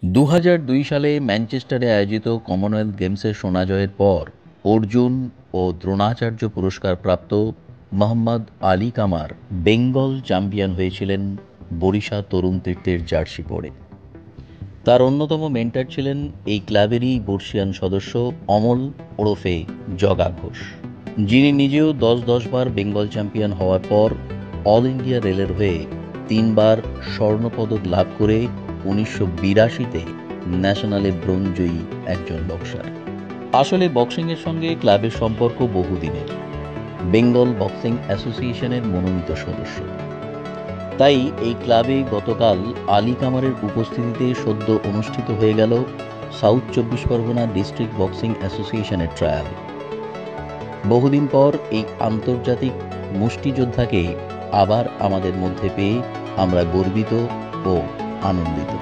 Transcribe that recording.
২০০২ সালে ম্যানচেস্টারে আয়োজিত কমনওয়েলথ গেমসের সোনা জয়ের পর অর্জুন ও দ্রোণাচার্য পুরস্কারপ্রাপ্ত মোহাম্মদ আলী কামার বেঙ্গল চ্যাম্পিয়ন হয়েছিলেন বরিশা তরুণ তীর্থের জার্সি পরে। তার অন্যতম মেন্টর ছিলেন এই ক্লাবেরই বর্ষিয়ান সদস্য অমল ওরফে জগা ঘোষ, যিনি নিজেও ১০ বার বেঙ্গল চ্যাম্পিয়ন হওয়ার পর অল ইন্ডিয়া রেলের হয়ে ৩ বার স্বর্ণপদক লাভ করে ১৯৮২-তে ন্যাশনালে ব্রোঞ্জ জয়ী একজন বক্সার। আসলে বক্সিংয়ের সঙ্গে ক্লাবের সম্পর্ক বহুদিনের। বেঙ্গল বক্সিং অ্যাসোসিয়েশনের মনোনীত সদস্য। তাই এই ক্লাবে গতকাল আলী কামারের উপস্থিতিতে সদ্য অনুষ্ঠিত হয়ে গেল সাউথ ২৪ পরগনা ডিস্ট্রিক্ট বক্সিং অ্যাসোসিয়েশনের ট্রায়াল। বহুদিন পর এই আন্তর্জাতিক মুষ্টিযোদ্ধাকে আবার আমাদের মধ্যে পেয়ে আমরা গর্বিত ও আনন্দিত।